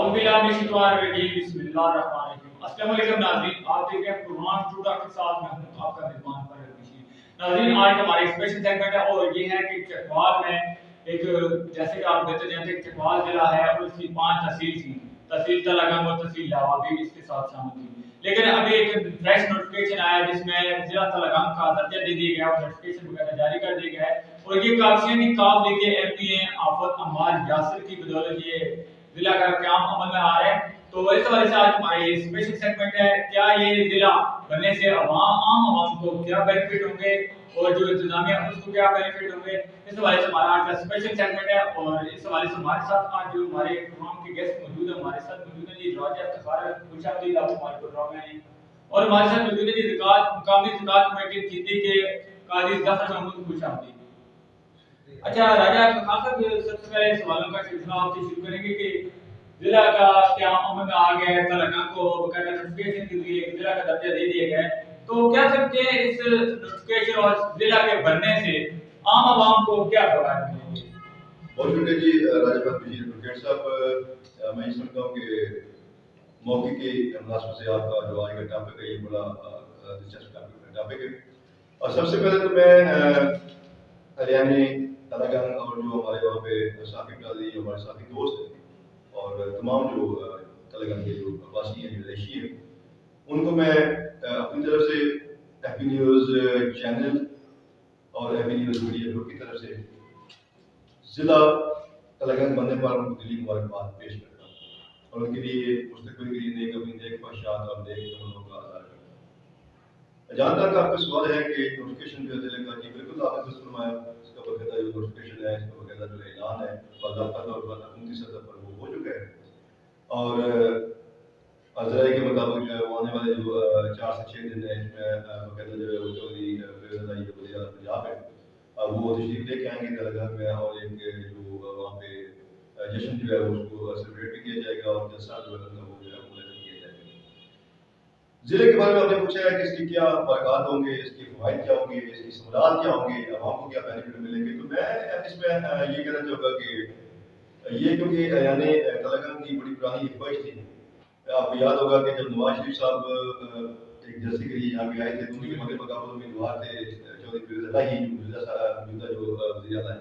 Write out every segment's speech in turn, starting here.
अस्सलाम वालेकुम नाज़रीन, आप देख रहे हैं कुरान टुडे के साथ मैं हूं आपका मेजबान फरहद बशीर। नाज़रीन, आज हमारा एक स्पेशल सेगमेंट है और ये है कि चकवाल में एक, जैसे कि आप देखते जानते हैं चकवाल जिला है और उसकी 5 तहसील थी, तहसील तलागंग और तहसील लावा भी इसके साथ शामिल थी। लेकिन अभी एक फ्रेश नोटिफिकेशन आया जिसमें जिला तलागंग का दर्जा दे दिया गया और नोटिफिकेशन वगैरह जारी कर दिया गया है और ये काफिया की काफ लेके एमपीए आफत अम्मार यासिर की बदौलत ये जिला का काम अमल में आ रहा है। तो इस हवाले से आज हमारा ये स्पेशल सेगमेंट है, क्या ये जिला बनने से आम आवाम को क्या बेनिफिट होंगे और जो इंतजामिया है उसको क्या बेनिफिट होंगे, इस हवाले से हमारा आज का स्पेशल सेगमेंट है। और इस हवाले से हमारे साथ आज जो हमारे प्रोग्राम के गेस्ट मौजूद है, हमारे साथ मौजूद है जी राजा इफ्तिखार खुशामदीद, आप हमारे प्रोग्राम में आए। और हमारे साथ मौजूद है जी मुकामी ज़कात कमेटी चीती के काजी जफर महमूद, खुशामदीद। अच्छा राजा इफ्तिखार साहब, सबसे पहले सवालों का सिलसिला आपसे शुरू करेंगे कि जिला का क्या अमल में आ गया है, तलागंग को बकायदा नोटिफिकेशन के लिए जिला का दर्जा दे दिया गया है, तो क्या सकते हैं इस नोटिफिकेशन और जिला के बनने से आम आवाम को क्या फायदा मिलेंगे? बहुत शुक्रिया जी राजा बशीर साहब। मैं ये समझता हूँ कि मौके की मुनासिबत से आपका जो आज का टॉपिक है ये बड़ा दिलचस्प टॉपिक है। और सबसे पहले तो मैं हरियाणा तलागंग और जो हमारे वहाँ पे साथी काजी हमारे साथी दोस्त हैं और तमाम जो तलागंग के जो वासी हैं, जो रहायशी हैं, उनको मैं अपनी तरफ से हैप्पी न्यूज़ चैनल और हैप्पी न्यूज़ मीडिया ग्रुप की तरफ से जिला तलागंग बनने पर उनको दिली मुबारकबाद पेश करता हूँ और उनके लिए मुस्तकबिल के लिए नेक ख्वाहिशात और नेक तमन्नाओं का आज़ार करता हूँ। जहाँ तक आपका सवाल है कि नोटिफिकेशन जो जिले का, जी बिल्कुल आपने दुरुस्त फरमाया, इसका बाकायदा जो नोटिफिकेशन है, इसका बाकायदा जो ऐलान है बाज़ाब्ता तौर पर हुकूमती सतह पर वो हो चुका है और अज़राए के मुताबिक वो आने वाले जो 4 से 6 दिन है इसमें बाकायदा जो है वो चौधरी पंजाब है वो तशरीफ लेके आएंगे तलागंग में और एक जो वहाँ पे जश्न जो है उसको सेलिब्रेट भी किया जाएगा और जलसा जो है वो जो है मुनक़िद किया जाएगा। ज़िले के बारे में आपने पूछा है कि इसकी क्या बरक़ात होंगे, इसके फ़वाइद क्या होंगे, इसकी समरात क्या होंगे, आवाम को क्या बेनिफिट मिलेंगे, तो मैं इसमें ये कहना चाहूँगा कि ये क्योंकि यानी तलागंग की बड़ी पुरानी ख्वाहिश थी। आपको याद होगा कि जब नवाज शरीफ साहब एक जलसे के लिए यहाँ पे आए थे तो उनके मगर मकाबलों में उम्मीदवार थे चौधरी परवेज़ इलाही मौजूदा जो वज़ीर आला है,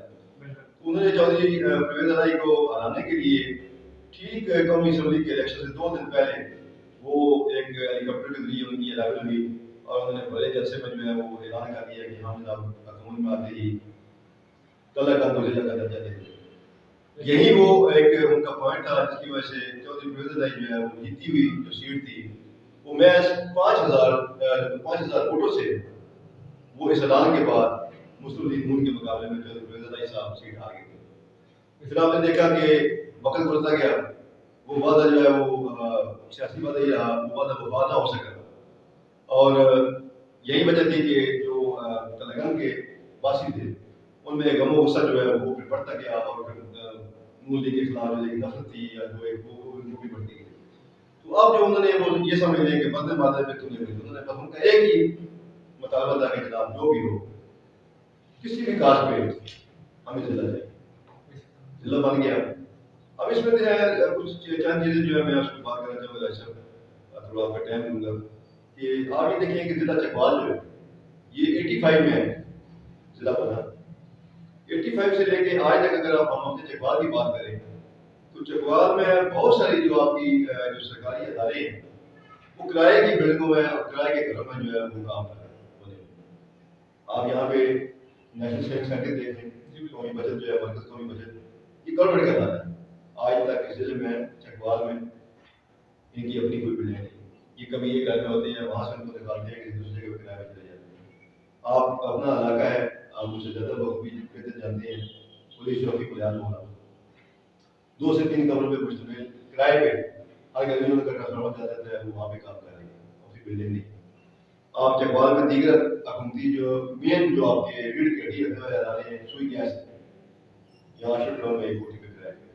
उन्होंने चौधरी परवेज़ इलाही को हराने के लिए ठीक कौमी असम्बली के इलेक्शन से 2 दिन पहले वो एक हेलीकॉप्टर के जरिए उनकी अराइवल हुई और उन्होंने बड़े जलसे में जो है वो ऐलान कर दिया कि हम जनाब हुकूमत में आते ही तलागंग को जिला का दर्जा देंगे। यही वो एक उनका पॉइंट था जिसकी वजह से चौधरी परवेज़ इलाही जो है वो जीती हुई जो सीट थी वो मैच 5,000 वोटों से वो इस ऐलान के बाद मुस्लिम लीग नून के मुकाबले में चौधरी परवेज़ इलाही साहब सीट आ गई थी। फिर आपने देखा कि वक्त गुजरता गया, वो वादा जो है वो सियासी वादा ही रहा, वो वादा वफा ना हो सका और यही वजह थी कि जो तलागंग के वासी थे उनमें गम गुस्सा जो है वो फिर बढ़ता गया और फिर नून लीग के खिलाफ जो नफरत थी या जो एक वो भी बढ़ती गई। तो अब जो उन्होंने वो ये समझ लिया कि बदले वादे पे तुमने उन्होंने बस उनका एक ही मुतालबा था कि जनाब जो भी हो किसी भी कास्ट पे हमें जिला चाहिए, जिला बन गया। अब इसमें जो है कुछ चंद चीज़ें जो है मैं उसको बात करना चाहूँगा, थोड़ा आपका टाइम दूंगा कि आप ये देखिए कि जिला चकवाल जो है ये 85 में जिला बना। 85 से लेके आज तक अगर आप हम अपने चकवाल की बात करें तो चकवाल में बहुत सारी जो आपकी जो सरकारी अदारे हैं वो किराए की बिल्डिंगों में और किराए के घरों में जो है वो काम कर रहे हैं। आप यहाँ पे नेशनल सेविंग सेंटर देखें, कौमी बचत जो है मरकज़ कौमी बचत, ये गवर्नमेंट का अदारा है। आज तक इस जिले में चकवाल में इनकी अपनी कोई बिल्डिंग नहीं, ये कभी ये घर में होते हैं वहाँ से उनको निकालते हैं किसी दूसरे के किराए में चले जाते हैं। आप अपना इलाका है, आप मुझसे ज़्यादा बहुत भी बेहतर जानते हैं, पुलिस चौकी को याद होगा 2 से 3 कमरों पे मुश्तमिल किराए पे हर गर्मियों में ट्रांसफार्मर चला जाता है, वो वहाँ पे काम कर रहे हैं, अपनी बिल्डिंग नहीं। आप चकवाल में दीगर हुकूमती जो मेन जो आपके रीढ़ की हड्डी रखने वाले अदारे हैं, सुई गैस यहाँ शुरू में 1 कोटी पे किराए पे।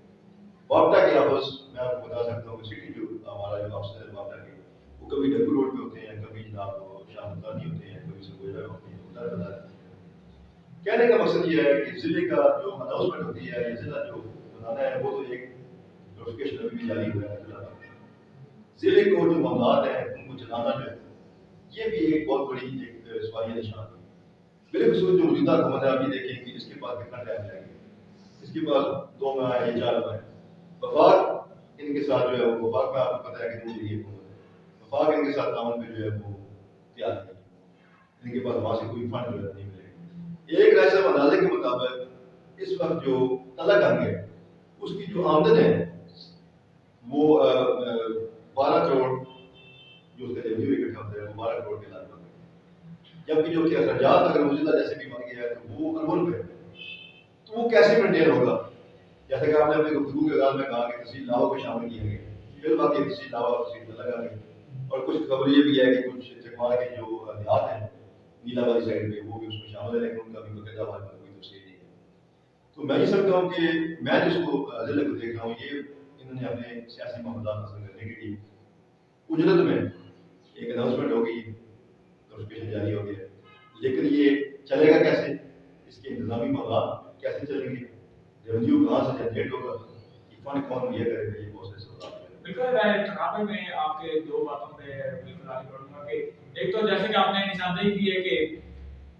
बाप्टा के ऑफिस मैं आपको बता सकता हूँ कि सिटी जो हमारा जो ऑफिस है बाप्टा के वो कभी डब्बू रोड पे होते हैं, कभी जनाब शाहदानी होते हैं, कभी सरगोजा होते हैं, उधर उधर। कहने का मकसद ये है कि जिले का जो अनाउंसमेंट होती है या जिला जो बनाना है वो तो एक जो नोटिफिकेशन अभी भी जारी हुआ है। जिले को जो मामलात हैं उनको चलाना जो है ये भी एक बहुत बड़ी एक सवालिया निशान है। बिलखसूस जो मौजूदा हुकूमत है, आप ये देखें कि इसके पास कितना टाइम जाएगा, इसके पास 2 माह है या 4 माह है। वफाक इनके साथ जो है वो वफाक में आपको पता है कि दूसरी हुकूमत है, वफाक इनके साथ ताउन पे जो है वो तैयार नहीं, इनके पास वहाँ से कोई फंड जो है नहीं मिलेगा। एक राय साहब अंदाजे के मुताबिक इस वक्त जो तलक अंग है उसकी जो आमदन है वो 12 करोड़ जो उसका रेवेन्यू इकट्ठा होता है वो 12 करोड़ के लगभग है, जबकि जो अखराजात अगर मौजूदा जैसे भी बन गया है तो वो अरबों रुपए, तो वो कैसे मेंटेन होगा। जैसे कि आपने अपने गुफ्तगू के आगाज में कहा कि तहसील लावा को शामिल किया गया, फिर बाकी तहसील लावा तहसील में लगा गया, और कुछ खबर ये भी है कि कुछ चकवाल के जो देहात हैं नीलावाली साइड पे वो भी उसमें शामिल है, लेकिन उनका भी बकायदा हमारे पास कोई तफसील नहीं है। तो मैं ये समझता हूँ कि मैं जिसको जिले को देख रहा हूँ ये इन्होंने अपने सियासी मामलात हासिल करने के लिए उजरत में एक अनाउंसमेंट होगी, नोटिफिकेशन जारी हो गया, लेकिन ये चलेगा कैसे, इसके इंतजामी मामलात कैसे चलेंगे, रेवेन्यू कहाँ से जनरेट होगा, ये फंड कौन मुहैया करेगा, ये बहुत से सवाल हैं। बिल्कुल, मैं तकाबे में आपके 2 बातों पे बिल्कुल आगे बढ़ूंगा कि एक तो जैसे कि आपने निशानदेही की है कि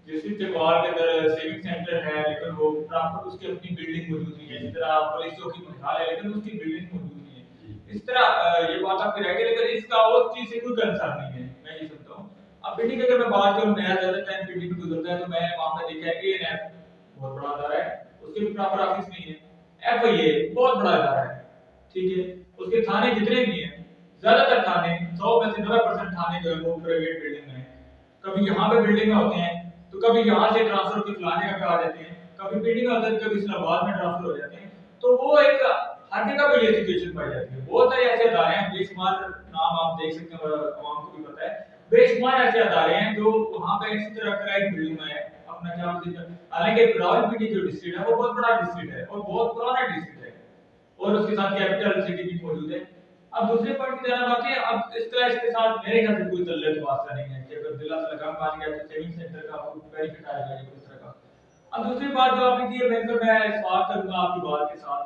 डिस्ट्रिक्ट चकवाल के अंदर सेविंग सेंटर है लेकिन वो प्रॉपर उसकी अपनी बिल्डिंग मौजूद नहीं है, इसी तरह पुलिस चौकी मंडल है लेकिन उसकी बिल्डिंग मौजूद नहीं है। इस तरह ये बात आपकी रह गई, लेकिन इसका उस चीज से कोई कंसर्न नहीं है, मैं ये समझता हूँ। अब बिल्डिंग अगर मैं बात करूँ, नया ज्यादा टाइम बिल्डिंग में गुजरता है तो मैं वहाँ पे देखा है कि एएनएफ बहुत बड़ा अदारा है, उसके भी प्रॉपर ऑफिस नहीं है, एफआईए बहुत बड़ा अदारा है, ठीक है, उसके थाने जितने भी हैं ज्यादातर थाने 100 में से 90% थाने जो है वो प्राइवेट बिल्डिंग में है। कभी यहाँ पे बिल्डिंग में होते हैं तो कभी यहाँ से ट्रांसफर के फलाने का आ जाते हैं, कभी बिल्डिंग में होते हैं कभी इस्लामाबाद में ट्रांसफर हो जाते हैं। तो वो एक हर जगह पे ये सिचुएशन पाई जाती है। बहुत सारे ऐसे अदारे हैं, बेशुमार नाम आप देख सकते हैं, आवाम को भी पता है, बेशुमार ऐसे अदारे हैं जो वहाँ पे इसी तरह का एक बिल्डिंग में है अपना क्या बोलते हैं। हालांकि रावलपिंडी जो डिस्ट्रिक्ट है वो बहुत बड़ा डिस्ट्रिक्ट है और बहुत पुराना डिस्ट्रिक्ट है और उसके साथ कैपिटल सिटी भी मौजूद है। अब दूसरे पॉइंट की जानब आती है, अब इस तरह इसके साथ मेरे ख्याल से कोई तल्लत वास्ता नहीं है कि अगर जिला तलका मान गया तो सेविंग सेंटर का आपको बेनिफिट आएगा या किस तरह का। अब दूसरी बात जो आपने की है, मैं सवाल करूंगा आपकी बात के साथ,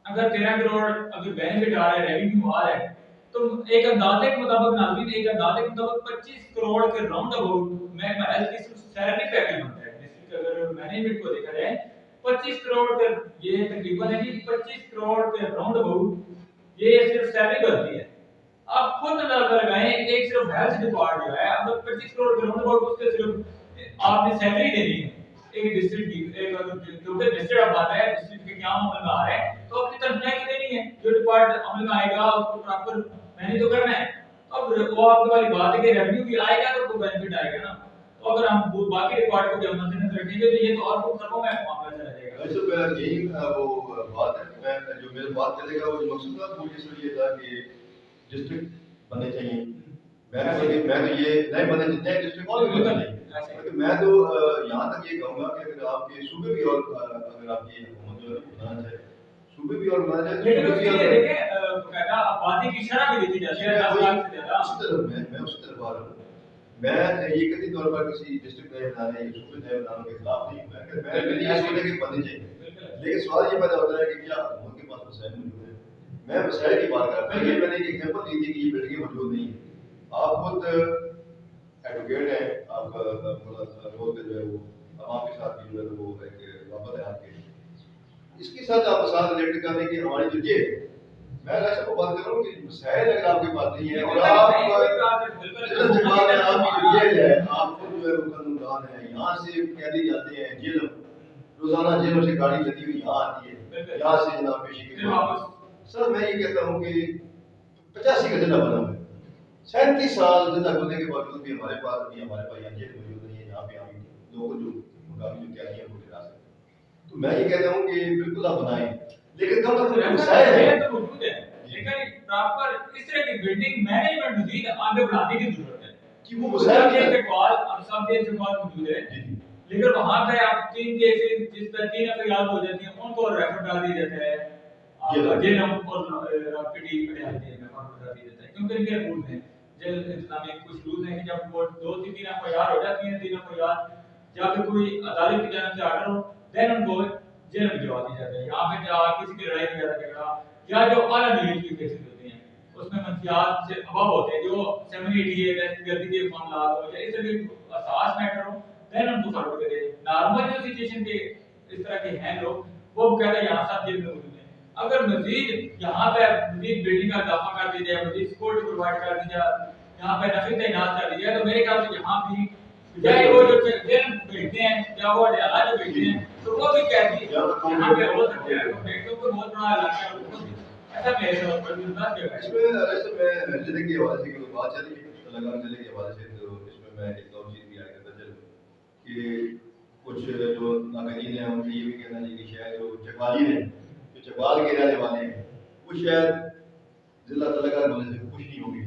अगर 13 करोड़ अगर बेनिफिट आ रहा है, रेवेन्यू आ रहा है, तो एक अंदाजे के मुताबिक नाज़रीन, एक अंदाजे के मुताबिक 25 करोड़ के राउंड अबाउट में महज की सैलरी पैकेज बनता है। जिसकी अगर मैनेजमेंट को देखा जाए 25 करोड़ के ये तकरीबन है कि 25 करोड़ के राउंड अबाउट ये सिर्फ सैलरी बनती है। आप खुद अंदाजा लगाएं, एक सिर्फ हेल्थ डिपार्ट जो है अगर 25 करोड़ के राउंड अबाउट उसके सिर्फ आपने सैलरी देनी है एक डिस्ट्रिक्ट की, एक अगर क्योंकि डिस्ट्रिक्ट अब आता है, डिस्ट्रिक्ट के क्या अमल में आ रहा है तो अपनी तनख्वाह की देनी है, जो डिपार्ट अमल में आएगा उसको प्रॉपर मैनेज तो करना है। अब वो आपकी वाली बात है कि रेवेन्यू भी आएगा तो कोई बेनिफिट आएगा ना, तो अगर हम बाकी डिपार्ट को भी हम नजर रखेंगे तो ये तो और कुछ खरबों में मामला चला जाएगा। वैसे मेरा यही वो बात है, मैं जो मेरी बात चलेगा वो मकसूद था मुझे सिर्फ ये था कि डिस्ट्रिक्ट बनने चाहिए। मैं तो ये नहीं बने जितने डिस्ट्रिक्ट और भी बनने चाहिए, मैं तो यहाँ तक ये कहूँगा कि अगर आपके सूबे भी और अगर आपकी हुकूमत जो है बनाना चाहे, सूबे भी और बनाना चाहे, लेकिन उसके लिए देखिए बकायदा आबादी की शरह भी दी जाती है 10 लाख से ज्यादा। उस तरफ मैं उस तरफ आ रहा हूँ। मैं ये कभी तौर पर किसी डिस्ट्रिक्ट नए बनाने या सूबे नए बनाने के खिलाफ नहीं हूँ, मैं ये सोचने की बननी चाहिए, लेकिन सवाल ये पैदा होता है कि क्या हुकूमत के पास वसाइल मौजूद है। मैं वसाइल की बात करता हूँ, ये मैंने एक एग्जांपल दी थी कि ये बिल्डिंग मौजूद नहीं है। आप खुद एडवोकेट हैं, आपका रोल जो है वो आवाम के साथ भी जो है वो एक वापस है आपके, इसके साथ आप साथ रिलेट करने की हमारी जो ये मैं ऐसा को बात कर रहा हूँ कि वसाइल अगर आपके पास नहीं है और आप आपकी जो ये है आप खुद जो है वो कानूनदान है, यहाँ से कैदी जाते हैं जेल, रोजाना जेलों से गाड़ी लगी हुई यहाँ आती है, यहाँ से जनाब पेशी के वापस। सर मैं ये कहता हूँ कि 85 का जिला बना हुआ है, 37 साल जिला होने के बावजूद भी हमारे पास यहाँ जेल मौजूद नहीं है, यहाँ पे हम लोगों जो मुकामी जो कैदी है वो गिरा सकते। तो मैं ये कहता हूँ कि बिल्कुल आप बनाएं, लेकिन कम से कम वसाइल है तो मौजूद है, लेकिन प्रॉपर इस तरह की बिल्डिंग मैनेजमेंट मजीद आगे बढ़ाने की जरूरत है कि वो वसाइल के इस्तेमाल अब सब के इस्तेमाल मौजूद है, लेकिन वहां पे आप 3 केसेस जिस पर 3 एफआईआर हो जाती है उनको रेफर कर दिया जाता है जेल और पीटी पटियाला जेल में कर दिया जाता है, क्योंकि इनके रूल हैं जेल इंतजाम में कुछ रूल हैं कि जब वो 2 से 3 एफआईआर हो जाती है, 3 एफआईआर या फिर कोई अदालत की जानब से आर्डर हो देन उनको जेल में भिजवा दिया जाता है। यहाँ पे किसी की लड़ाई वगैरह झगड़ा یا جو اعلیٰ نیت کی کیسز ہوتے ہیں اس میں منشیات سے ابو ہوتے ہیں جو سیمنیٹی ہے جلدی کے معاملات ہو یا اس طرح کے اساس میٹر ہو دین ان کو فارورڈ کرے. نارمل جو سچویشن کے اس طرح کے ہیں لوگ وہ کہتے ہیں یہاں سب جیل میں موجود ہیں. اگر مزید یہاں پہ مزید بلڈنگ کا اضافہ کر دیا جائے, مزید سیکورٹی پرووائڈ کر دی جائے, یہاں پہ نفی تعینات کر دی جائے, تو میرے خیال سے یہاں بھی چاہے وہ جو جیل بیٹھتے ہیں یا وہ اڈیالہ جو بیٹھتے ہیں تو وہ بھی قیدی یہاں پہ ہو سکتے ہیں. تو بیٹھوں کو بہت بڑا علاقہ ہے ایسا میرے ساتھ پر بھی بات کیا ہے. اس میں ضلع کے حوالے سے کوئی بات چلی تلنگانہ ضلع کے حوالے سے, تو اس میں ایک اور چیز بھی ایڈ کرتا چلوں کہ کچھ جو ناقدین ہیں ان کا یہ بھی کہنا ہے کہ شاید جو چکوالی ہیں, جو چکوال کے رہنے والے ہیں, وہ شاید ضلع تلنگانہ ہونے سے خوش نہیں ہوگی.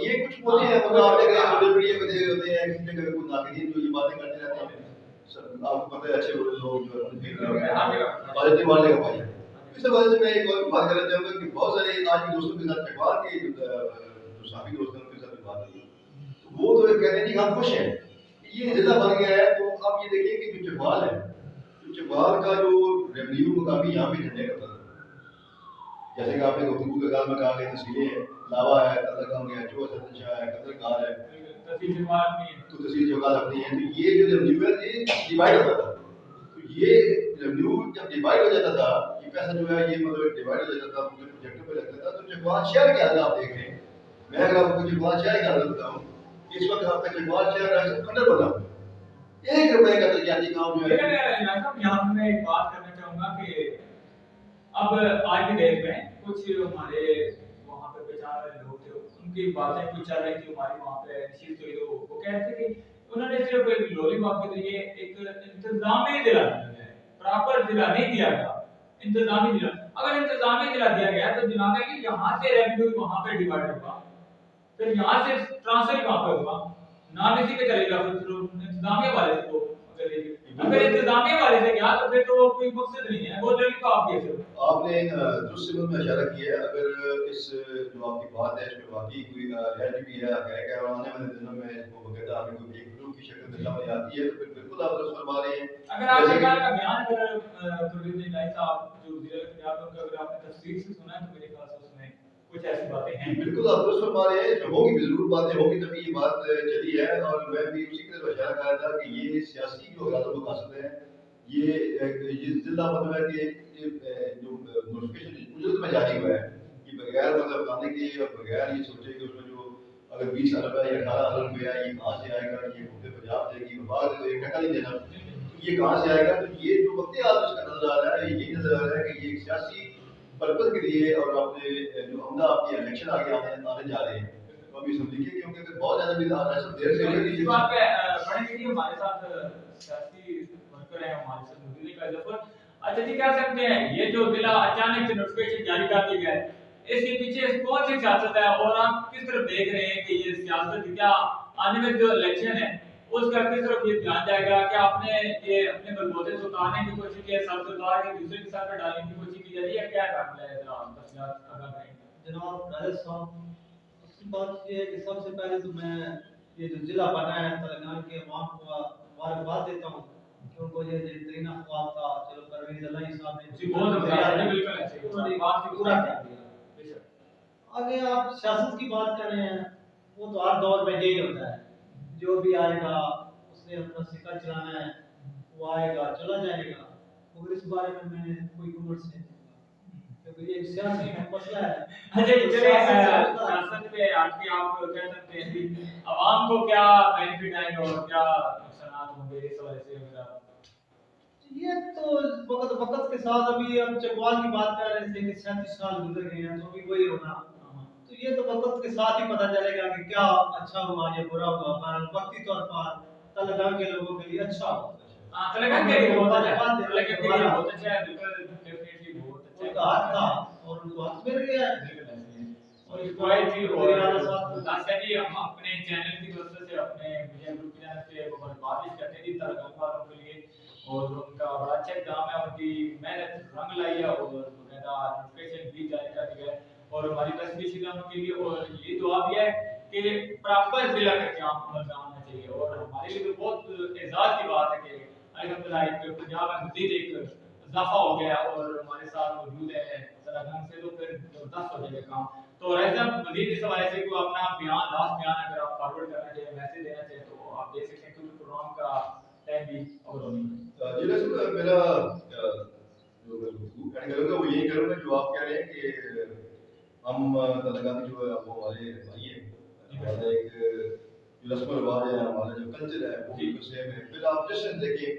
یہ کچھ ہوتے ہیں مطلب آپ دیکھ رہے ہیں سوشل میڈیا پہ دیکھ ہوتے ہیں کسی جگہ کوئی ناقدین جو یہ باتیں کرتے رہتے ہیں, آپ کو پتہ ہے اچھے لوگ جو پازیٹیو والے کا پایا. اس وجہ سے میں ایک اور بات کرنا چاہوں گا کہ بہت سارے آج کے دوستوں کے ساتھ چکوال کے جو صحافی دوست ہیں ان کے ساتھ بات ہوئی تو وہ تو کہتے ہیں کہ ہم خوش ہیں یہ ضلع بن گیا ہے. تو آپ یہ دیکھیں کہ جو چکوال ہے, جو چکوال کا جو ریونیو مقامی یہاں پہ جھنڈے کرتا تھا, جیسے کہ آپ نے گفتگو کے کال میں کہا کہ تحصیلیں ہیں, لاوا ہے, تلگام ہے, جو حسن شاہ ہے, قدر کار ہے, تو تحصیل چکوال اپنی ہے. تو یہ جو ریونیو ہے یہ ڈیوائڈ ہوتا تھا. تو یہ ریونیو جب ڈیوائڈ ہو جاتا تھا, یہ پیسہ جو ہے یہ مطلب ڈیوائڈ ہو جاتا تھا, مجھے پروجیکٹوں پہ لگتا تھا. تو چکوال شہر کے حالات آپ دیکھ رہے ہیں, میں اگر آپ کو چکوال شہر کے حالات بتاؤں, اس وقت آپ کا چکوال شہر ہے کھنڈر بنا ہوا, 1 روپے کا ترجیحاتی کام جو ہے. یہاں میں ایک بات کرنا چاہوں گا کہ اب آج کی ڈیٹ میں کچھ ہمارے وہاں پہ بیچار والے لوگ تھے, ان کی باتیں کچھ چل رہی تھی ہماری وہاں پہ نشست ہوئی, تو وہ کہہ رہے تھے کہ انہوں نے صرف ایک لوری باپ کے ذریعے ایک انتظامی دلا دیا ہے, پراپر دلا نہیں دیا گیا, انتظامی دلا. اگر انتظامی دلا دیا گیا تو جناب ہے کہ یہاں سے ریونیو وہاں پہ ڈیوائڈ ہوگا, پھر یہاں سے ٹرانسفر کہاں پہ ہوگا, نہ کسی پہ چلے گا, پھر انتظامیہ والے سے کو اگر انتظامیہ والے سے گیا تو پھر تو کوئی مقصد نہیں ہے, وہ لوگ تو آپ کیسے ہو. آپ نے درست سمجھ میں اشارہ کیا ہے. اگر اس جو آپ کی بات ہے اس میں واقعی کوئی ریالٹی بھی ہے, کہ آنے والے دنوں میں اس کو باقاعدہ ہمیں کوئی ایک گروپ کی شکل میں سامنے آتی ہے, تو پھر بالکل آپ درست فرما رہے ہیں. اگر آپ سرکار کا بیان اگر پروین نائی صاحب جو وزیر اطلاع ان کا اگر آپ نے تفصیل سے سنا ہے تو میرے خیال سے اس میں کچھ ایسی باتیں ہیں. بالکل آپ درست فرما رہے ہیں, ہوگی بھی ضرور باتیں ہوگی تبھی یہ بات چلی ہے. اور میں بھی اسی کی طرف اشارہ کر رہا تھا کہ یہ سیاسی جو غلط مقاصد ہیں, یہ ضلع مطلب ہے کہ جو نوٹیفکیشن اجرت میں جاری ہوا ہے, یہ بغیر مطلب بتانے کے اور بغیر یہ سوچے کہ اس میں جو اگر 20 ارب ہے یا 18 ارب روپیہ ہے, یہ کہاں سے آئے گا, یہ خود پنجاب دے گی, وبا تو 1 ٹکا نہیں دینا, یہ کہاں سے آئے گا. تو یہ جو وقت حال اس کا نظر آ رہا ہے, یہی نظر آ رہا ہے کہ یہ ایک سیاسی پرپز کے لیے, اور اپنے جو عمدہ آپ کے الیکشن آگے آنے جا رہے ہیں, تو ابھی سب دیکھیے کیونکہ اگر بہت زیادہ بھی دیر سے اس بات پہ پڑھیں گے کہ ہمارے ساتھ سیاسی ورکر ہیں, ہمارے ساتھ مدیر کا ظفر. اچھا جی کہہ سکتے ہیں یہ جو ضلع اچانک سے نوٹیفکیشن جاری کر دی گئے, اس کے پیچھے کون سی سیاست ہے, اور آپ کس طرف دیکھ رہے ہیں کہ یہ سیاست کیا آنے میں جو الیکشن ہے اس کا کس طرف یہ دھیان جائے گا, کہ آپ نے یہ اپنے بلبوتے سے اتارنے کی کوشش کی ہے, سر سے اتار کے دوسرے کے سر پہ ڈالنے کی کوشش کی جا رہی ہے, کیا معاملہ ہے تفصیلات اگر کریں. جناب راجد صاحب اس کی بات یہ ہے کہ سب سے پہلے تو میں یہ جو ضلع بنا ہے تلنگانہ کے عوام کو مبارکباد دیتا ہوں کہ ان کو یہ بہترین خواب تھا, چلو پروین الہی صاحب نے بالکل بات کی پورا کر دیا. آگے آپ سیاست کی بات کر رہے ہیں, وہ تو ہر دور میں یہی ہوتا ہے, جو بھی آئے گا اس نے اپنا سکہ چلانا ہے, وہ آئے گا چلا جائے گا. مگر اس بارے میں کوئی کمنٹس نہیں دوں گا کیونکہ یہ سیاسی مسئلہ ہے. اچھا چلے سیاست پہ آج کی آپ کہہ سکتے ہیں کہ عوام کو کیا بینیفٹ آئیں گے اور کیا نقصانات ہوں گے اس وجہ سے. یہ تو وقت کے ساتھ ابھی ہم چکوال کی بات کر رہے تھے کہ 37 سال گزر گئے ہیں, تو ابھی وہی ہونا, تو یہ تو وقت کے ساتھ ہی پتہ چلے گا کہ کیا اچھا ہوا یا برا ہوا. پر وقتی طور پر تلنگانہ کے لوگوں کے لیے اچھا ہوا. تلنگانہ کے لیے بہت اچھا ہے, بالکل ڈیفینیٹلی بہت اچھا ہے. ان کا حق تھا اور ان کو حق مل گیا ہے. اور اس کوئی بھی اور لاسٹ بھی ہم اپنے چینل کی طرف سے اپنے میڈیا گروپ چینل سے گزارش کرتے ہیں تلنگانہ والوں کے لیے, اور ان کا بڑا اچھا کام ہے, ان کی محنت رنگ لائی ہے, اور باقاعدہ نوٹیفکیشن بھی جاری کر دیا ہے, اور ہماری تصویر ان کے لیے. اور یہ دعا بھی ہے کہ پراپر ضلع کا قیام آنا چاہیے, اور ہمارے لیے تو بہت اعزاز کی بات ہے کہ الحمدللہ پنجاب میں مزید ایک اضافہ ہو گیا اور ہمارے ساتھ موجود ہے تلنگانہ سے. जाएगा काम। तो राय साहब मजीद इस हवाले से कोई अपना बयान, लास्ट बयान अगर आप फॉरवर्ड करना चाहें, मैसेज देना चाहें तो आप दे सकते हैं, क्योंकि प्रोग्राम का टाइम भी और होने जी वैसे मेरा जो मैं ऐड करूँगा वो यही करूँगा जो आप कह रहे हैं कि हम तेलंगाना जो है वो हमारे भाई है, हमारा एक जो रस्म रिवाज है, हमारा जो कल्चर है वो बिल्कुल सेम है। फिर आप जश्न देखें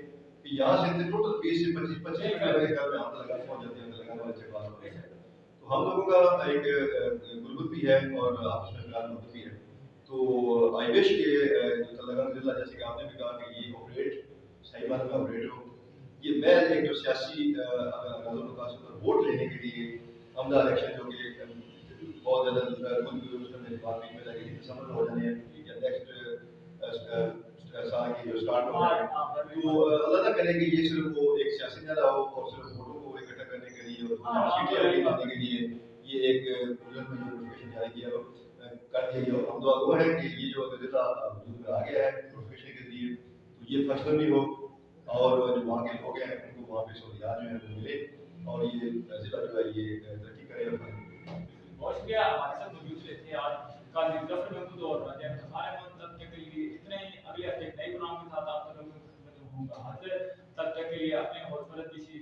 कि यहाँ से टोटल 20 से 25 मिनट के घर में हम तेलंगाना पहुँच जाते हैं, तेलंगाना वाले चकवाल होते हैं। तो हम लोगों का एक गुरबत भी है और आपस में प्यार मोहब्बत भी है। तो आई विश के जो तेलंगाना जिला, जैसे कि आपने भी कहा कि ये ऑपरेट सही बात में ऑपरेट हो, ये मैं एक जो सियासी अगर वोट लेने के लिए हमदा इलेक्शन जो कि बहुत ज़्यादा कुछ उसमें मेरी बात भी में लगी समझ हो जाने या नेक्स्ट साल की जो स्टार्ट हो रहा है, तो अल्लाह ना करे कि ये सिर्फ वो एक सियासी ना हो और सिर्फ वोटों को इकट्ठा करने के लिए और सीटें आगे लाने के लिए ये एक मुल्क में जो नोटिफिकेशन जारी किया कर दिया गया। हम दुआ वो है कि ये जो जिला वजूद में आ गया है नोटिफिकेशन के लिए, तो ये फैसला भी हो और जो वहाँ के लोग हैं उनको वहाँ पे सहूलियात जो है वो मिले और ये जिला जो है ये तरक्की करे। बहुत शुक्रिया हमारे साथ मौजूद थे आज काजी जफर महमूद और राजा हमारे तब के लिए इतने ही। अगले हफ्ते एक नए प्रोग्राम के साथ आप लोगों को हाजिर, तब तक के लिए अपने हौसला किसी